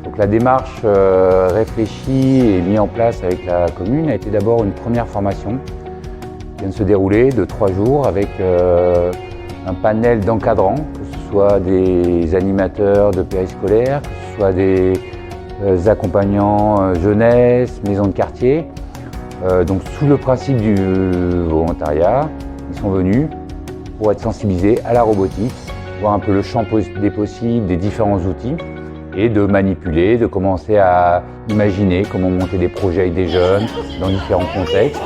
Donc la démarche réfléchie et mise en place avec la commune a été d'abord une première formation qui vient de se dérouler de 3 jours avec un panel d'encadrants, que ce soit des animateurs de périscolaire, que ce soit des accompagnants jeunesse, maisons de quartier. Donc sous le principe du volontariat, ils sont venus pour être sensibilisés à la robotique, voir un peu le champ des possibles, des différents outils, et de manipuler, de commencer à imaginer comment monter des projets avec des jeunes dans différents contextes.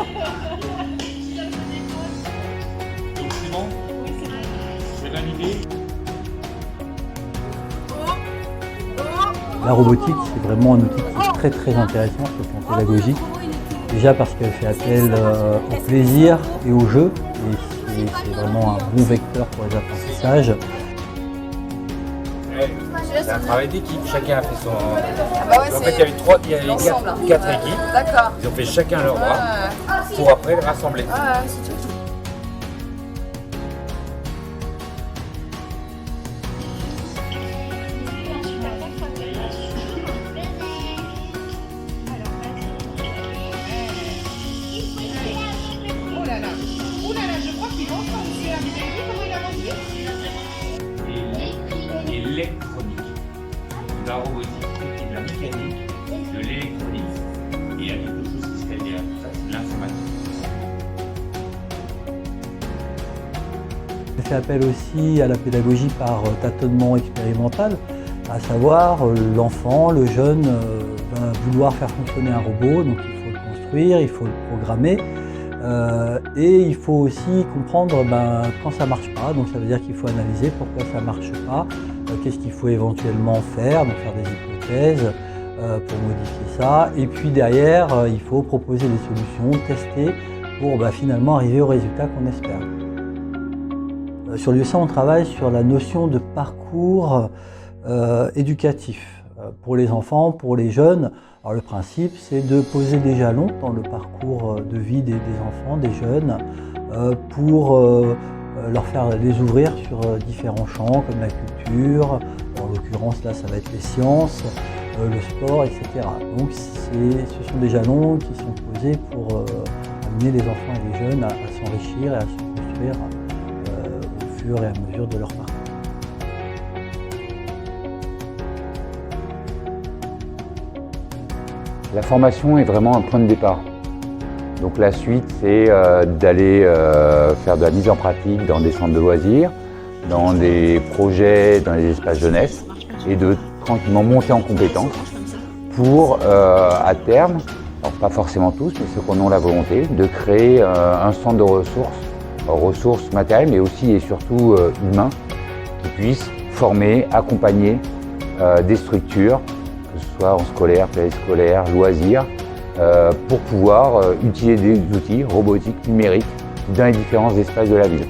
Donc c'est bon? Oui, c'est bon. Vous avez une idée? La robotique, c'est vraiment un outil qui est très intéressant sur le plan pédagogique. Déjà parce qu'elle fait appel au plaisir et au jeu, et c'est vraiment un bon vecteur pour les apprentissages. C'est un travail d'équipe, chacun a fait son... Ah bah ouais, en fait, il y avait 4 équipes, d'accord. ils ont fait chacun leur bras pour après le rassembler. C'est tout. Oh là là, je crois qu'il est ensemble, celui-là. Vous avez vu comment il a rempli? Et l'électronique, de la robotique, de la mécanique, de l'électronique. Et il y a quelque chose qui se fait derrière tout ça, c'est l'informatique. Elle fait appel aussi à la pédagogie par tâtonnement expérimental, à savoir l'enfant, le jeune va vouloir faire fonctionner un robot, donc il faut le construire, il faut le programmer. Et il faut aussi comprendre quand ça ne marche pas, donc ça veut dire qu'il faut analyser pourquoi ça ne marche pas, qu'est-ce qu'il faut éventuellement faire, donc faire des hypothèses pour modifier ça. Et puis derrière, il faut proposer des solutions, tester pour finalement arriver au résultat qu'on espère. Sur l'USA, on travaille sur la notion de parcours éducatif pour les enfants, pour les jeunes. Alors le principe, c'est de poser des jalons dans le parcours de vie des enfants, des jeunes, pour leur faire les ouvrir sur différents champs comme la culture, en l'occurrence là ça va être les sciences, le sport, etc. Donc ce sont des jalons qui sont posés pour amener les enfants et les jeunes à s'enrichir et à se construire au fur et à mesure de leur parcours. La formation est vraiment un point de départ. Donc la suite, c'est d'aller faire de la mise en pratique dans des centres de loisirs, dans des projets, dans les espaces jeunesse, et de tranquillement monter en compétences pour, à terme, alors pas forcément tous, mais ceux qui en ont la volonté, de créer un centre de ressources matérielles, mais aussi et surtout humains, qui puissent former, accompagner des structures, que ce soit en scolaire, périscolaire, loisirs, pour pouvoir utiliser des outils robotiques, numériques, dans les différents espaces de la ville.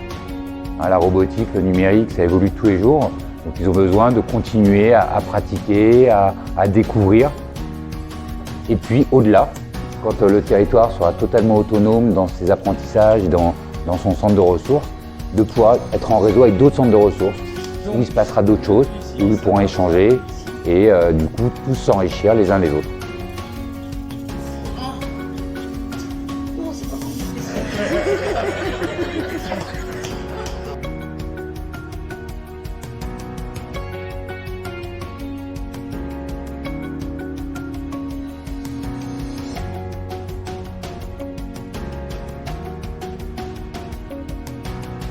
La robotique, le numérique, ça évolue tous les jours, donc ils ont besoin de continuer à pratiquer, à découvrir. Et puis au-delà, quand le territoire sera totalement autonome dans ses apprentissages et dans son centre de ressources, de pouvoir être en réseau avec d'autres centres de ressources, où il se passera d'autres choses, où ils pourront échanger et du coup tous s'enrichir les uns les autres.